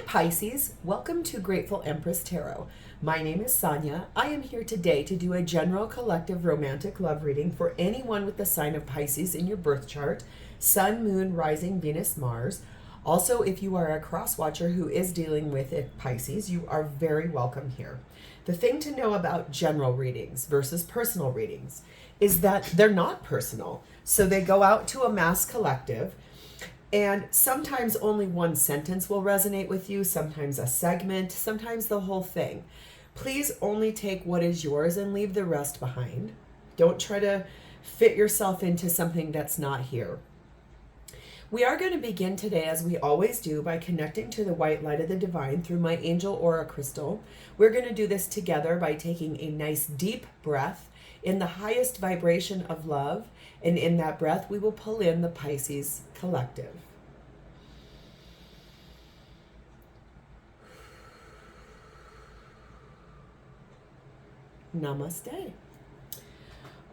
Pisces, welcome to Grateful Empress Tarot. My name is Sonia. I am here today to do a general collective romantic love reading for anyone with the sign of Pisces in your birth chart, Sun, Moon, Rising, Venus, Mars. Also, if you are a cross watcher who is dealing with Pisces, you are very welcome here. The thing to know about general readings versus personal readings is that they're not personal. So they go out to a mass collective. And sometimes only one sentence will resonate with you, sometimes a segment, sometimes the whole thing. Please only take what is yours and leave the rest behind. Don't try to fit yourself into something that's not here. We are going to begin today, as we always do, by connecting to the white light of the divine through my angel aura crystal. We're going to do this together by taking a nice deep breath in the highest vibration of love. And in that breath, we will pull in the Pisces collective. Namaste.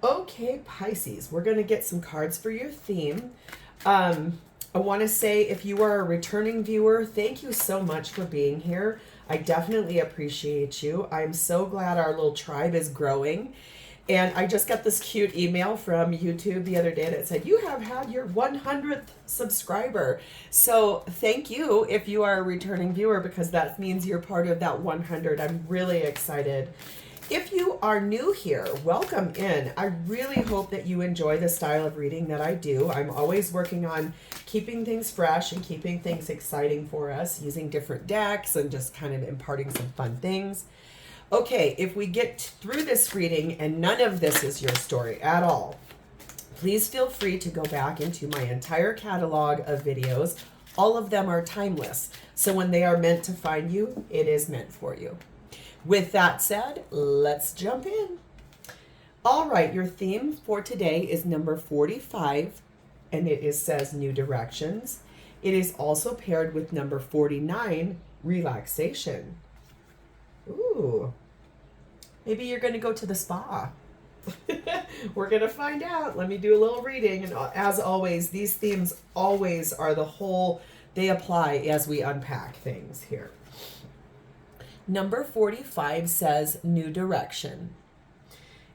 Okay, Pisces, we're going to get some cards for your theme. I want to say, if you are a returning viewer, thank you so much for being here. I definitely appreciate you. I'm so glad our little tribe is growing. And I just got this cute email from YouTube the other day that said, you have had your 100th subscriber. So thank you if you are a returning viewer, because that means you're part of that 100. I'm really excited. If you are new here, welcome in. I really hope that you enjoy the style of reading that I do. I'm always working on keeping things fresh and keeping things exciting for us, using different decks and just kind of imparting some fun things. Okay, if we get through this reading and none of this is your story at all, please feel free to go back into my entire catalog of videos. All of them are timeless. So when they are meant to find you, it is meant for you. With that said, let's jump in. All right, your theme for today is number 45, and it says New Directions. It is also paired with number 49, Relaxation. Ooh, maybe you're going to go to the spa. We're going to find out. Let me do a little reading. And as always, these themes always are the whole, they apply as we unpack things here. Number 45 says New Direction.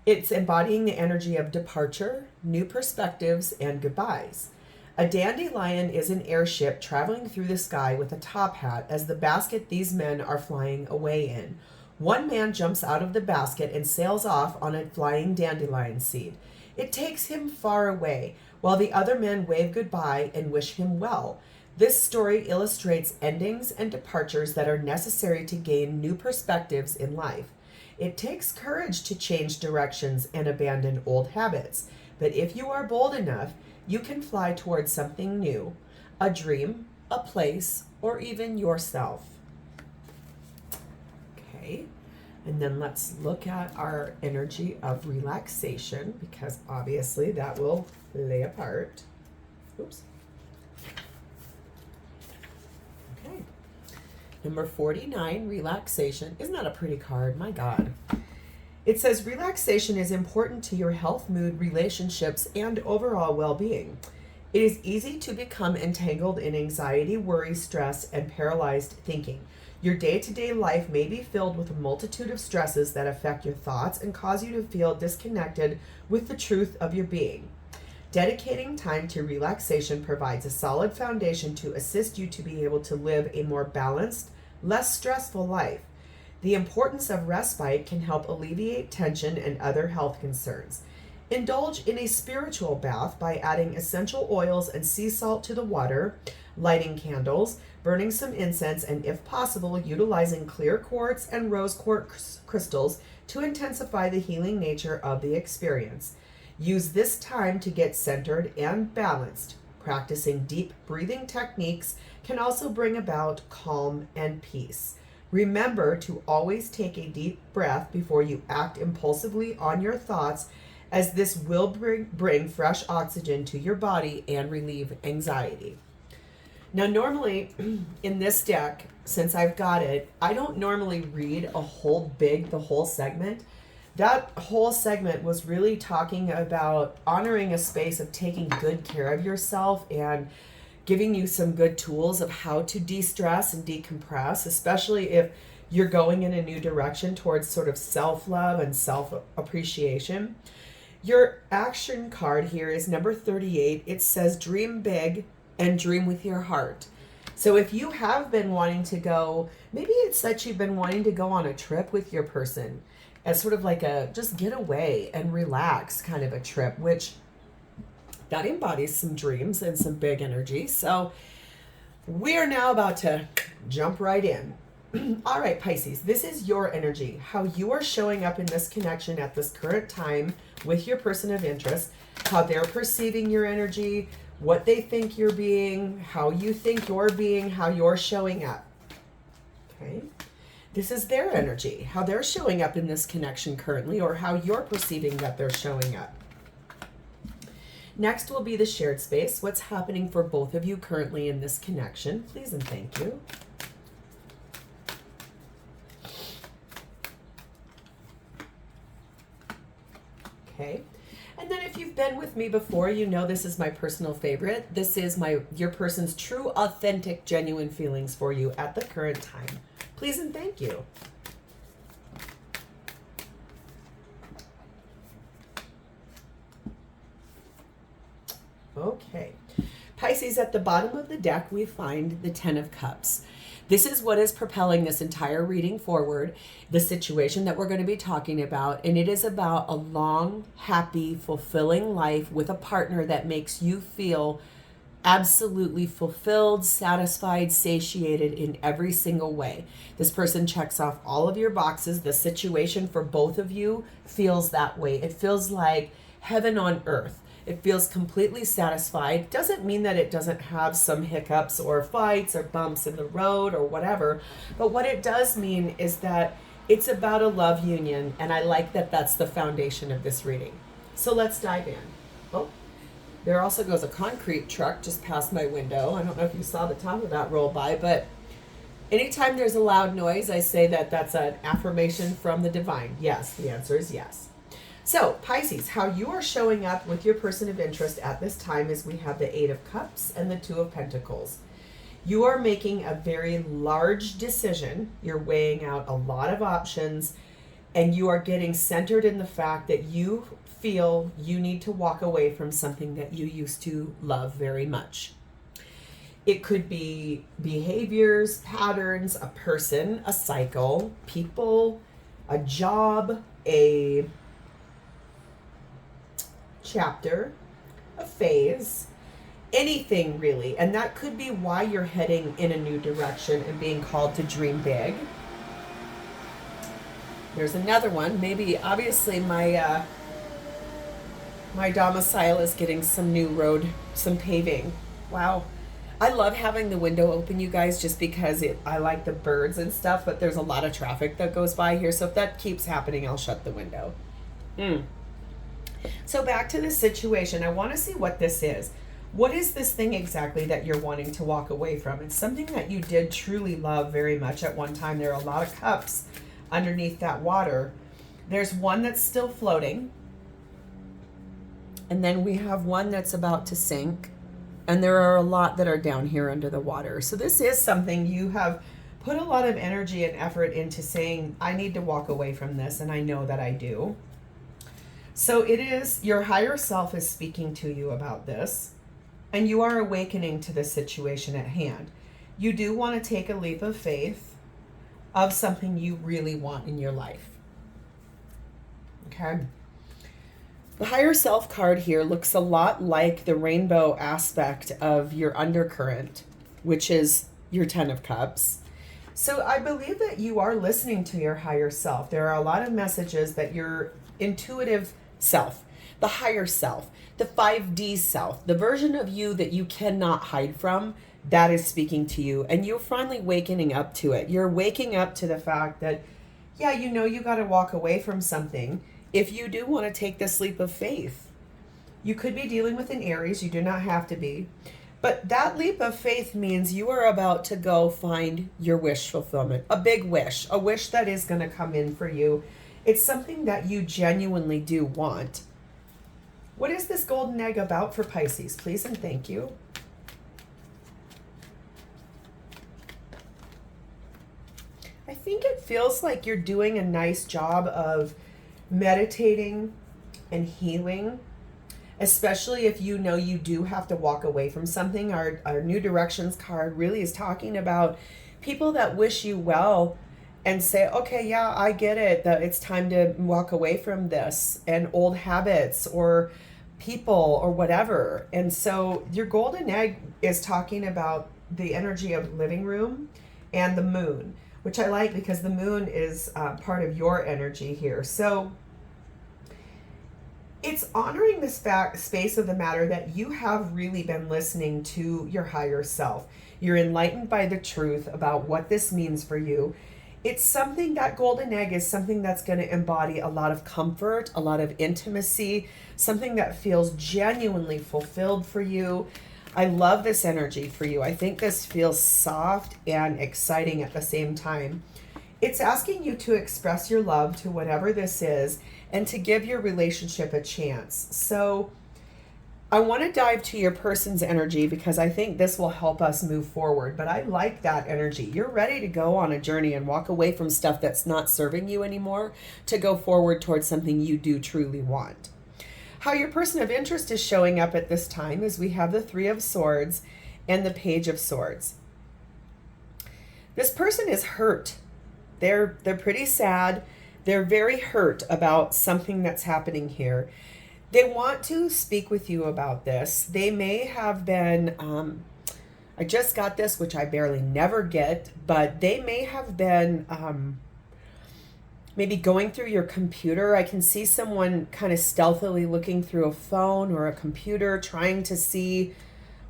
It's embodying the energy of departure, new perspectives, and goodbyes. A dandelion is an airship traveling through the sky with a top hat as the basket these men are flying away in. One man jumps out of the basket and sails off on a flying dandelion seed. It takes him far away, while the other men wave goodbye and wish him well. This story illustrates endings and departures that are necessary to gain new perspectives in life. It takes courage to change directions and abandon old habits, but if you are bold enough, you can fly towards something new, a dream, a place, or even yourself. Okay, and then let's look at our energy of relaxation, because obviously that will lay apart. Oops. Okay, number 49, Relaxation. Isn't that a pretty card? My God. It says relaxation is important to your health, mood, relationships, and overall well-being. It is easy to become entangled in anxiety, worry, stress, and paralyzed thinking. Your day-to-day life may be filled with a multitude of stresses that affect your thoughts and cause you to feel disconnected with the truth of your being. Dedicating time to relaxation provides a solid foundation to assist you to be able to live a more balanced, less stressful life. The importance of respite can help alleviate tension and other health concerns. Indulge in a spiritual bath by adding essential oils and sea salt to the water, lighting candles, burning some incense, and if possible, utilizing clear quartz and rose quartz crystals to intensify the healing nature of the experience. Use this time to get centered and balanced. Practicing deep breathing techniques can also bring about calm and peace. Remember to always take a deep breath before you act impulsively on your thoughts, as this will bring fresh oxygen to your body and relieve anxiety. Now, normally in this deck, since I've got it, I don't normally read the whole segment. That whole segment was really talking about honoring a space of taking good care of yourself and giving you some good tools of how to de-stress and decompress, especially if you're going in a new direction towards sort of self-love and self-appreciation. Your action card here is number 38. It says dream big and dream with your heart. So if you have been wanting to go, maybe it's that you've been wanting to go on a trip with your person as sort of like a just get away and relax kind of a trip, which that embodies some dreams and some big energy. So we are now about to jump right in. All right, Pisces, this is your energy, how you are showing up in this connection at this current time with your person of interest, how they're perceiving your energy, what they think you're being, how you think you're being, how you're showing up. Okay. This is their energy, how they're showing up in this connection currently, or how you're perceiving that they're showing up. Next will be the shared space. What's happening for both of you currently in this connection? Please and thank you. Okay. And then if you've been with me before, you know this is my personal favorite. This is your person's true, authentic, genuine feelings for you at the current time. Please and thank you. Okay. Pisces, at the bottom of the deck, we find the Ten of Cups. This is what is propelling this entire reading forward, the situation that we're going to be talking about, and it is about a long, happy, fulfilling life with a partner that makes you feel absolutely fulfilled, satisfied, satiated in every single way. This person checks off all of your boxes. The situation for both of you feels that way. It feels like heaven on earth. It feels completely satisfied. Doesn't mean that it doesn't have some hiccups or fights or bumps in the road or whatever. But what it does mean is that it's about a love union. And I like that that's the foundation of this reading. So let's dive in. Oh, there also goes a concrete truck just past my window. I don't know if you saw the top of that roll by, but anytime there's a loud noise, I say that that's an affirmation from the divine. Yes, the answer is yes. So, Pisces, how you are showing up with your person of interest at this time is we have the Eight of Cups and the Two of Pentacles. You are making a very large decision. You're weighing out a lot of options, and you are getting centered in the fact that you feel you need to walk away from something that you used to love very much. It could be behaviors, patterns, a person, a cycle, people, a job, a chapter, a phase, anything really. And that could be why you're heading in a new direction and being called to dream big. There's another one. Maybe obviously my domicile is getting some new road, some paving. Wow. I love having the window open, you guys, just because I like the birds and stuff, but there's a lot of traffic that goes by here. So if that keeps happening, I'll shut the window. So back to the situation. I want to see what this is. What is this thing exactly that you're wanting to walk away from? It's something that you did truly love very much at one time. There are a lot of cups underneath that water. There's one that's still floating. And then we have one that's about to sink. And there are a lot that are down here under the water. So this is something you have put a lot of energy and effort into saying, I need to walk away from this. And I know that I do. So it is your higher self is speaking to you about this, and you are awakening to the situation at hand. You do want to take a leap of faith of something you really want in your life. Okay. The higher self card here looks a lot like the rainbow aspect of your undercurrent, which is your Ten of Cups. So I believe that you are listening to your higher self. There are a lot of messages that your intuitive self, the higher self, the 5D self, the version of you that you cannot hide from, that is speaking to you. And you're finally waking up to it. You're waking up to the fact that, yeah, you know you got to walk away from something if you do want to take this leap of faith. You could be dealing with an Aries. You do not have to be. But that leap of faith means you are about to go find your wish fulfillment, a big wish, a wish that is going to come in for you. It's something that you genuinely do want. What is this golden egg about for Pisces? Please and thank you. I think it feels like you're doing a nice job of meditating and healing, especially if you know you do have to walk away from something. Our New Directions card really is talking about people that wish you well and say, okay, yeah, I get it, that it's time to walk away from this and old habits or people or whatever. And so your golden egg is talking about the energy of the living room and the moon, which I like because the moon is part of your energy here. So it's honoring this space of the matter that you have really been listening to your higher self. You're enlightened by the truth about what this means for you. It's something, that golden egg is something that's going to embody a lot of comfort, a lot of intimacy, something that feels genuinely fulfilled for you. I love this energy for you. I think this feels soft and exciting at the same time. It's asking you to express your love to whatever this is and to give your relationship a chance. So I want to dive to your person's energy because I think this will help us move forward. But I like that energy. You're ready to go on a journey and walk away from stuff that's not serving you anymore to go forward towards something you do truly want. How your person of interest is showing up at this time is we have the Three of Swords and the Page of Swords. This person is hurt. They're pretty sad. They're very hurt about something that's happening here. They want to speak with you about this. They may have been, I just got this, which I barely never get, but they may have been maybe going through your computer. I can see someone kind of stealthily looking through a phone or a computer, trying to see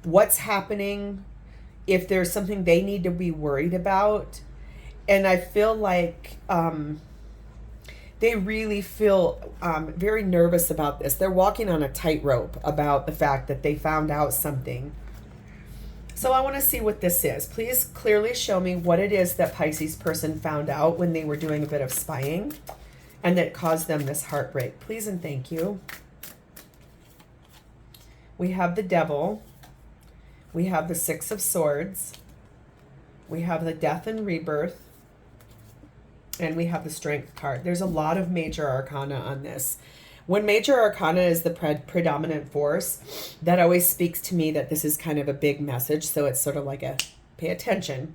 what's happening, if there's something they need to be worried about. And I feel like they really feel very nervous about this. They're walking on a tightrope about the fact that they found out something. So I want to see what this is. Please clearly show me what it is that Pisces person found out when they were doing a bit of spying and that caused them this heartbreak. Please and thank you. We have the Devil. We have the Six of Swords. We have the Death and Rebirth. And we have the Strength card. There's a lot of major arcana on this. When major arcana is the predominant force, that always speaks to me that this is kind of a big message. So it's sort of like a pay attention.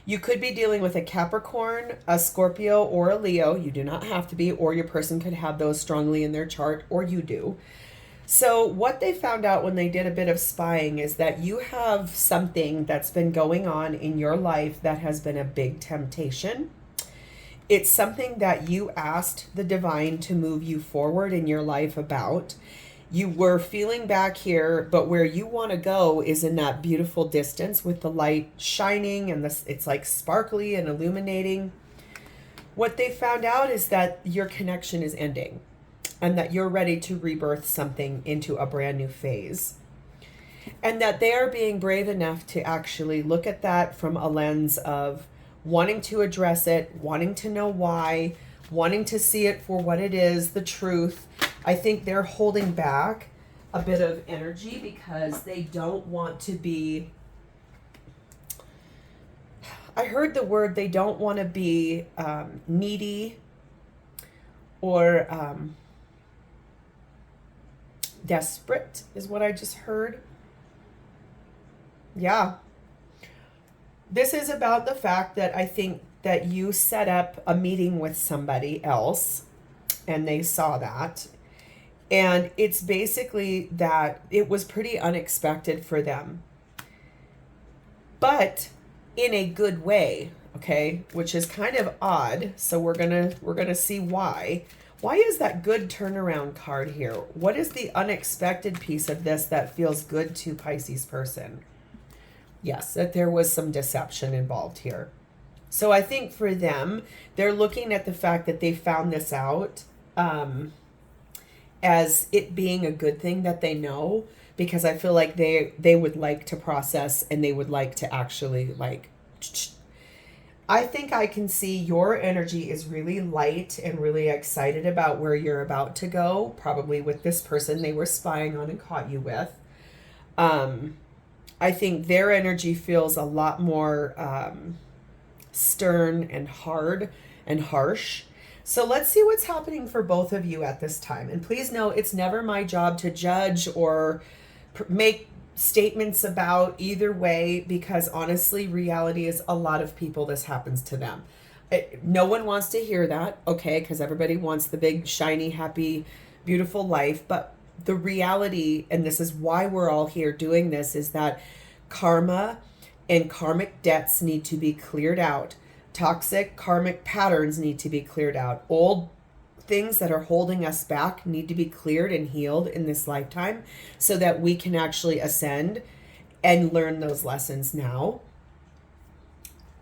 You could be dealing with a Capricorn, a Scorpio, or a Leo. You do not have to be, or your person could have those strongly in their chart, or you do. So what they found out when they did a bit of spying is that you have something that's been going on in your life that has been a big temptation. It's something that you asked the divine to move you forward in your life about. You were feeling back here, but where you want to go is in that beautiful distance with the light shining and it's like sparkly and illuminating. What they found out is that your connection is ending and that you're ready to rebirth something into a brand new phase. And that they are being brave enough to actually look at that from a lens of wanting to address it, wanting to know why, wanting to see it for what it is, the truth. I think they're holding back a bit of energy because they don't want to be, I heard the word, they don't want to be needy or desperate is what I just heard. Yeah. This is about the fact that I think that you set up a meeting with somebody else and they saw that. And it's basically that it was pretty unexpected for them, but in a good way, okay, which is kind of odd. So we're gonna see why. Why is that good turnaround card here? What is the unexpected piece of this that feels good to Pisces person? Yes, that there was some deception involved here. So I think for them, they're looking at the fact that they found this out as it being a good thing that they know, because I feel like they would like to process and they would like to actually like, I think I can see your energy is really light and really excited about where you're about to go, probably with this person they were spying on and caught you with. I think their energy feels a lot more stern and hard and harsh. So let's see what's happening for both of you at this time. And please know it's never my job to judge or make statements about either way, because honestly, reality is a lot of people, this happens to them. No one wants to hear that, okay, because everybody wants the big, shiny, happy, beautiful life. But the reality, and this is why we're all here doing this, is that karma and karmic debts need to be cleared out. Toxic karmic patterns need to be cleared out. Old things that are holding us back need to be cleared and healed in this lifetime so that we can actually ascend and learn those lessons now.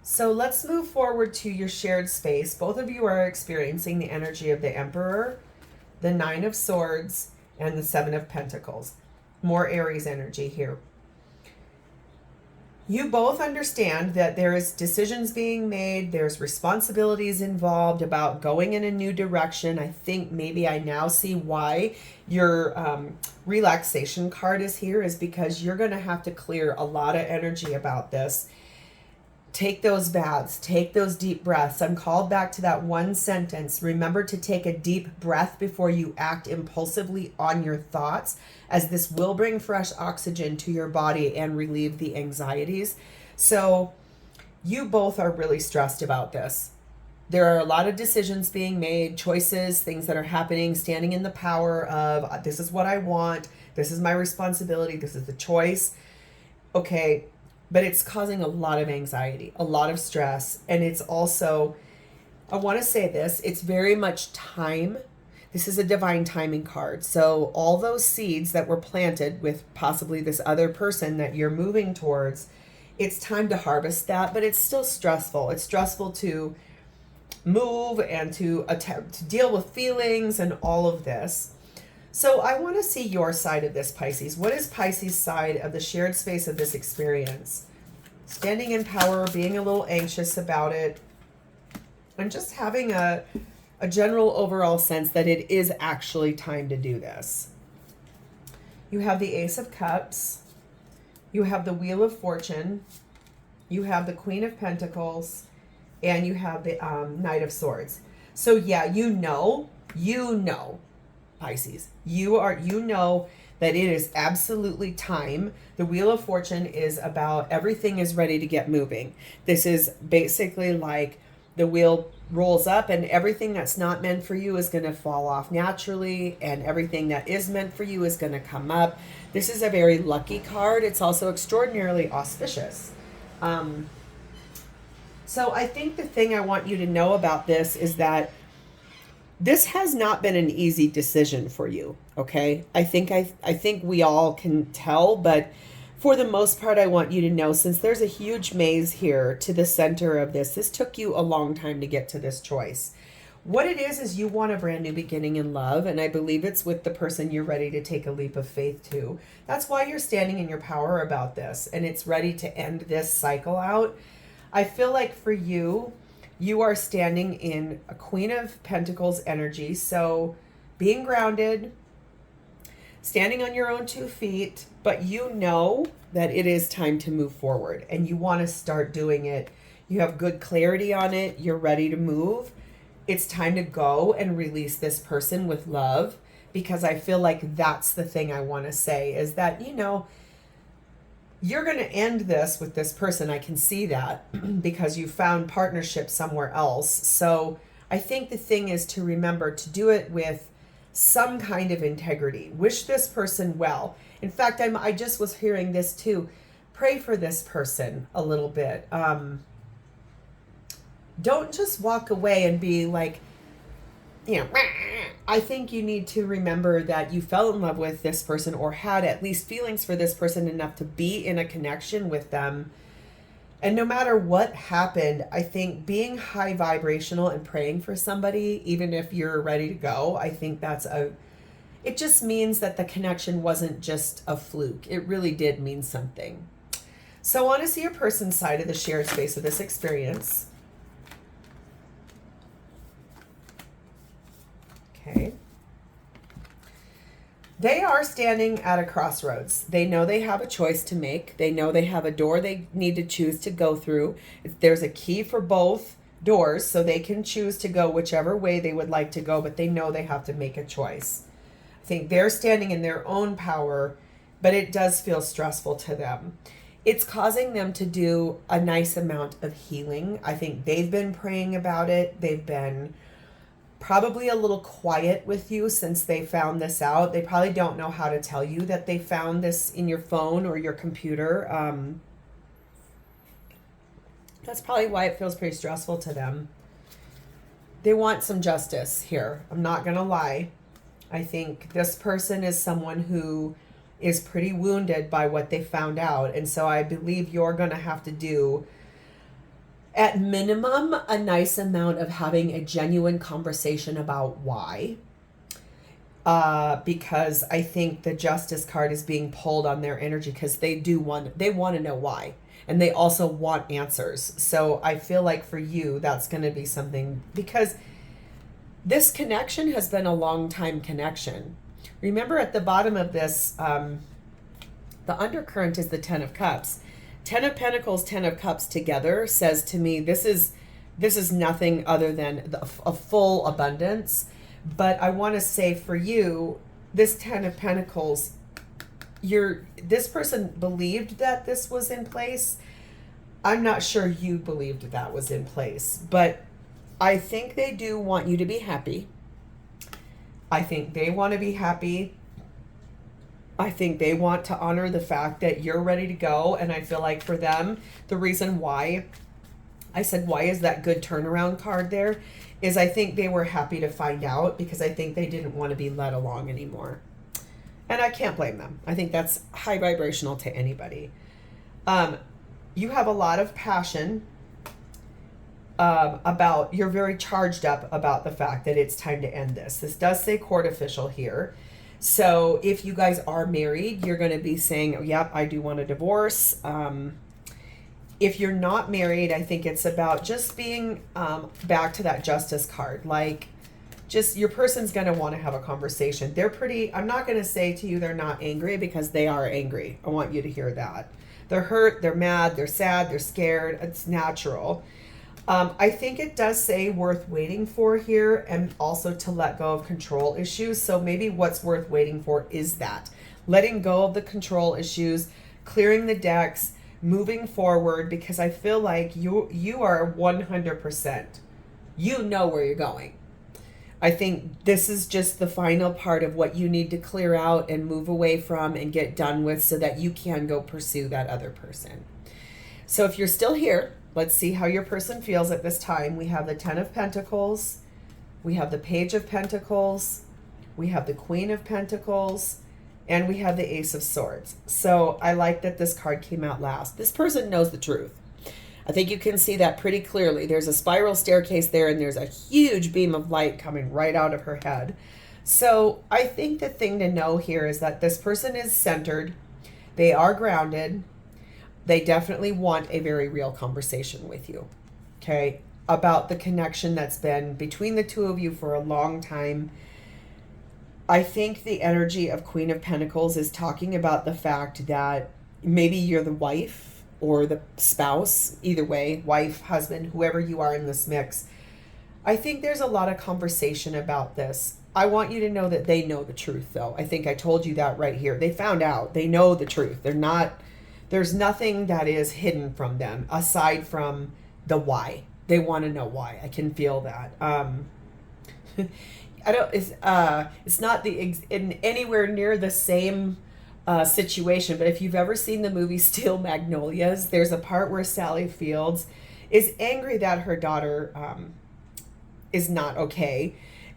So let's move forward to your shared space. Both of you are experiencing the energy of the Emperor, the Nine of Swords, and the Seven of Pentacles. More Aries energy here. You both understand that there is decisions being made, there's responsibilities involved about going in a new direction. I think maybe I now see why your relaxation card is here, is because you're going to have to clear a lot of energy about this. Take those baths, take those deep breaths. I'm called back to that one sentence. Remember to take a deep breath before you act impulsively on your thoughts, as this will bring fresh oxygen to your body and relieve the anxieties. So you both are really stressed about this. There are a lot of decisions being made, choices, things that are happening, standing in the power of this is what I want, this is my responsibility, this is the choice. Okay, but it's causing a lot of anxiety, a lot of stress. And it's also, I want to say this, it's very much time. This is a divine timing card. So all those seeds that were planted with possibly this other person that you're moving towards, it's time to harvest that, but it's still stressful. It's stressful to move and to attempt to deal with feelings and all of this. So I want to see your side of this, Pisces. What is Pisces' side of the shared space of this experience? Standing in power, being a little anxious about it, and just having a general overall sense that it is actually time to do this. You have the Ace of Cups. You have the Wheel of Fortune. You have the Queen of Pentacles. And you have the Knight of Swords. So yeah, you know, Pisces. You know that it is absolutely time. The Wheel of Fortune is about everything is ready to get moving. This is basically like the wheel rolls up and everything that's not meant for you is going to fall off naturally, and everything that is meant for you is going to come up. This is a very lucky card. It's also extraordinarily auspicious. So I think the thing I want you to know about this is that this has not been an easy decision for you, okay? I think we all can tell, but for the most part, I want you to know, since there's a huge maze here to the center of this took you a long time to get to this choice. What it is you want a brand new beginning in love, and I believe it's with the person you're ready to take a leap of faith to. That's why you're standing in your power about this, and it's ready to end this cycle out. I feel like for you, you are standing in a Queen of Pentacles energy, so being grounded, standing on your own 2 feet, but you know that it is time to move forward and you want to start doing it. You have good clarity on it. You're ready to move. It's time to go and release this person with love, because I feel like that's the thing I want to say is that, you know, you're going to end this with this person. I can see that because you found partnership somewhere else. So I think the thing is to remember to do it with some kind of integrity. Wish this person well. In fact, I just was hearing this too. Pray for this person a little bit. Don't just walk away and be like, you know, I think you need to remember that you fell in love with this person or had at least feelings for this person enough to be in a connection with them. And no matter what happened, I think being high vibrational and praying for somebody, even if you're ready to go, I think it just means that the connection wasn't just a fluke. It really did mean something. So I want to see your person's side of the shared space of this experience. Okay. They are standing at a crossroads. They know they have a choice to make. They know they have a door they need to choose to go through. There's a key for both doors, so they can choose to go whichever way they would like to go, but they know they have to make a choice. I think they're standing in their own power, but it does feel stressful to them. It's causing them to do a nice amount of healing. I think they've been praying about it. They've been probably a little quiet with you since they found this out. They probably don't know how to tell you that they found this in your phone or your computer. That's probably why it feels pretty stressful to them. They want some justice here. I'm not going to lie. I think this person is someone who is pretty wounded by what they found out. And so I believe you're going to have to do, at minimum, a nice amount of having a genuine conversation about why. Because I think the Justice card is being pulled on their energy because they want to know why. And they also want answers. So I feel like for you, that's going to be something, because this connection has been a long time connection. Remember at the bottom of this, the undercurrent is the 10 of Cups. 10 of Pentacles, 10 of Cups together says to me, this is nothing other than a full abundance. But I want to say for you, this 10 of Pentacles, this person believed that this was in place. I'm not sure you believed that was in place, but I think they do want you to be happy. I think they want to be happy. I think they want to honor the fact that you're ready to go. And I feel like for them, the reason why I said, why is that good turnaround card there, is I think they were happy to find out, because I think they didn't want to be led along anymore. And I can't blame them. I think that's high vibrational to anybody. You have a lot of passion you're very charged up about the fact that it's time to end this. This does say court official here. So if you guys are married, you're going to be saying, oh, yep, I do want a divorce. If you're not married, I think it's about just being back to that Justice card. Like, just your person's going to want to have a conversation. I'm not going to say to you they're not angry, because they are angry. I want you to hear that. They're hurt, they're mad, they're sad, they're scared. It's natural. I think it does say worth waiting for here, and also to let go of control issues. So maybe what's worth waiting for is that. Letting go of the control issues, clearing the decks, moving forward, because I feel like you are 100%. You know where you're going. I think this is just the final part of what you need to clear out and move away from and get done with, so that you can go pursue that other person. So if you're still here, let's see how your person feels at this time. We have the 10 of Pentacles. We have the Page of Pentacles. We have the Queen of Pentacles. And we have the Ace of Swords. So I like that this card came out last. This person knows the truth. I think you can see that pretty clearly. There's a spiral staircase there, and there's a huge beam of light coming right out of her head. So I think the thing to know here is that this person is centered. They are grounded. They definitely want a very real conversation with you, okay, about the connection that's been between the two of you for a long time. I think the energy of Queen of Pentacles is talking about the fact that maybe you're the wife or the spouse, either way, wife, husband, whoever you are in this mix. I think there's a lot of conversation about this. I want you to know that they know the truth, though. I think I told you that right here. They found out. They know the truth. There's nothing that is hidden from them aside from the why. They want to know why. I can feel that. It's not in anywhere near the same situation, but if you've ever seen the movie Steel Magnolias, there's a part where Sally Fields is angry that her daughter is not okay.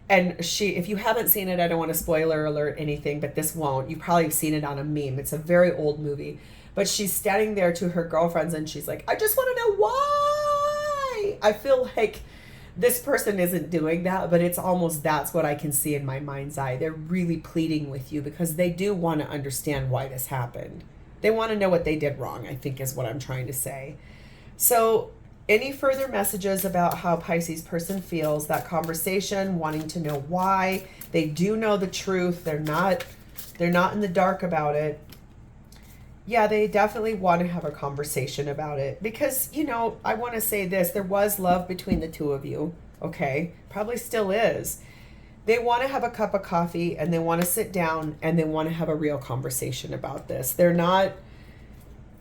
And if you haven't seen it, I don't want to spoiler alert anything, but this won't. You've probably seen it on a meme. It's a very old movie. But she's standing there to her girlfriends and she's like, I just want to know why. I feel like this person isn't doing that, but it's almost, that's what I can see in my mind's eye. They're really pleading with you because they do want to understand why this happened. They want to know what they did wrong, I think is what I'm trying to say. So any further messages about how Pisces person feels, that conversation, wanting to know why, they do know the truth. They're not They're not in the dark about it. Yeah, they definitely want to have a conversation about it because, you know, I want to say this. There was love between the two of you, okay? Probably still is. They want to have a cup of coffee and they want to sit down and they want to have a real conversation about this. They're not,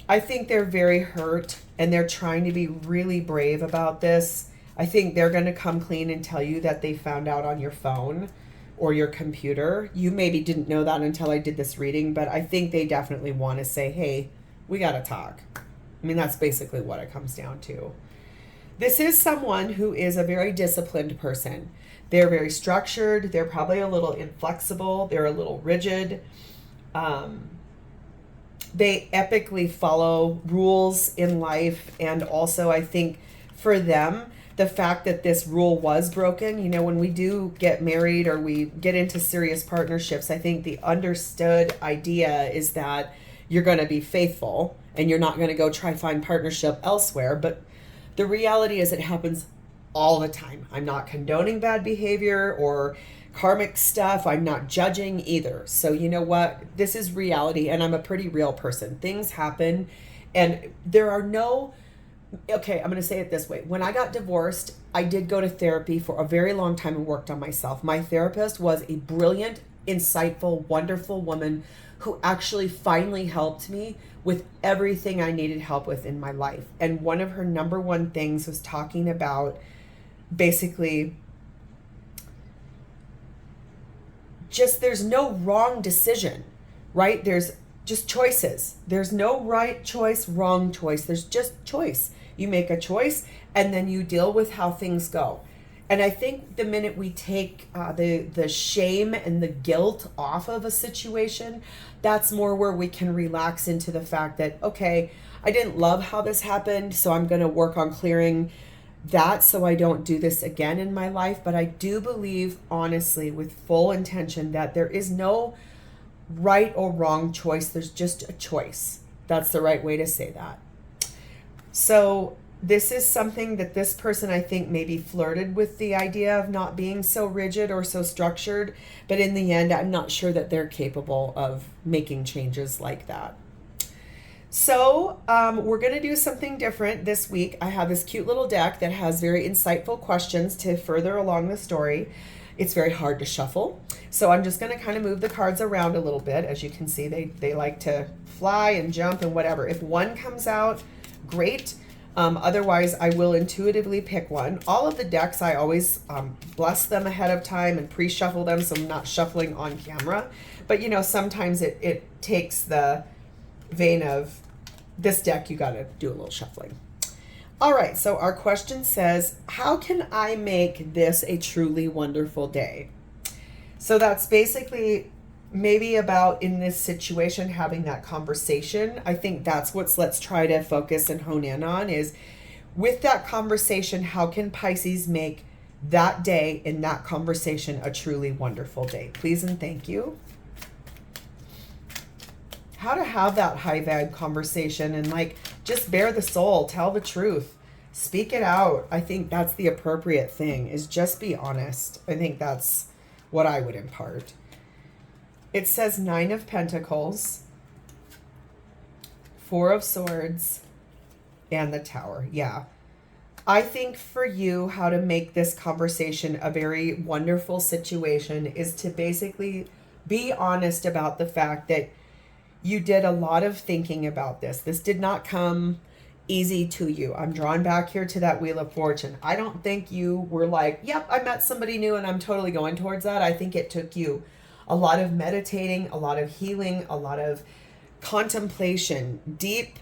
I think they're very hurt and they're trying to be really brave about this. I think they're going to come clean and tell you that they found out on your phone or your computer. You maybe didn't know that until I did this reading, but I think they definitely want to say, hey, we got to talk. I mean, that's basically what it comes down to. This is someone who is a very disciplined person. They're very structured. They're probably a little inflexible. They're a little rigid. They epically follow rules in life. And also, I think for them, the fact that this rule was broken, you know, when we do get married or we get into serious partnerships, I think the understood idea is that you're going to be faithful and you're not going to go try find partnership elsewhere. But the reality is it happens all the time. I'm not condoning bad behavior or karmic stuff. I'm not judging either. So you know what? This is reality and I'm a pretty real person. Things happen and there are no, okay, I'm going to say it this way. When I got divorced, I did go to therapy for a very long time and worked on myself. My therapist was a brilliant, insightful, wonderful woman who actually finally helped me with everything I needed help with in my life. And one of her number one things was talking about basically just there's no wrong decision, right? There's just choices. There's no right choice, wrong choice. There's just choice. You make a choice and then you deal with how things go. And I think the minute we take the shame and the guilt off of a situation, that's more where we can relax into the fact that, okay, I didn't love how this happened, so I'm going to work on clearing that so I don't do this again in my life. But I do believe, honestly, with full intention, that there is no right or wrong choice. There's just a choice. That's the right way to say that. So this is something that this person, I think, maybe flirted with the idea of not being so rigid or so structured. But in the end, I'm not sure that they're capable of making changes like that. So we're going to do something different this week. I have this cute little deck that has very insightful questions to further along the story. It's very hard to shuffle. So I'm just going to kind of move the cards around a little bit. As you can see, they like to fly and jump and whatever. If one comes out, great. Otherwise, I will intuitively pick one. All of the decks, I always bless them ahead of time and pre-shuffle them so I'm not shuffling on camera. But, you know, sometimes it takes the vein of this deck, you got to do a little shuffling. All right, so our question says, how can I make this a truly wonderful day? So that's basically maybe about, in this situation, having that conversation. I think that's let's try to focus and hone in on is, with that conversation, how can Pisces make that day in that conversation a truly wonderful day? Please and thank you. How to have that high vibe conversation and like just bare the soul, tell the truth, speak it out. I think that's the appropriate thing, is just be honest. I think that's what I would impart. It says 9 of Pentacles, 4 of Swords, and the Tower. Yeah. I think for you, how to make this conversation a very wonderful situation is to basically be honest about the fact that you did a lot of thinking about this. This did not come easy to you. I'm drawn back here to that Wheel of Fortune. I don't think you were like, yep, I met somebody new and I'm totally going towards that. I think it took you a lot of meditating, a lot of healing, a lot of contemplation, deep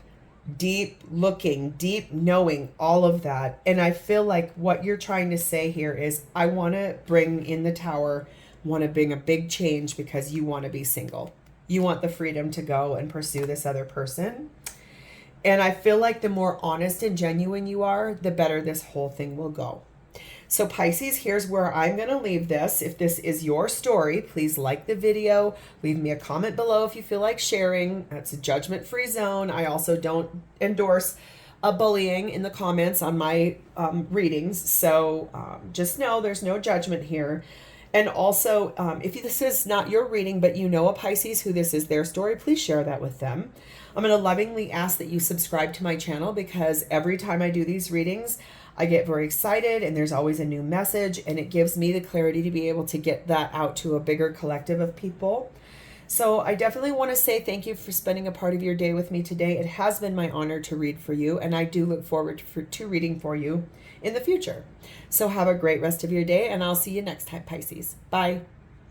looking, deep knowing, all of that. And I feel like what you're trying to say here is, I want to bring in the Tower, want to bring a big change because you want to be single. You want the freedom to go and pursue this other person. And I feel like the more honest and genuine you are, the better this whole thing will go. So Pisces, here's where I'm going to leave this. If this is your story, please like the video. Leave me a comment below if you feel like sharing. That's a judgment-free zone. I also don't endorse bullying in the comments on my readings. So just know there's no judgment here. And also, if this is not your reading, but you know a Pisces who this is their story, please share that with them. I'm going to lovingly ask that you subscribe to my channel, because every time I do these readings, I get very excited and there's always a new message, and it gives me the clarity to be able to get that out to a bigger collective of people. So I definitely want to say thank you for spending a part of your day with me today. It has been my honor to read for you, and I do look forward to reading for you in the future. So have a great rest of your day, and I'll see you next time, Pisces. Bye.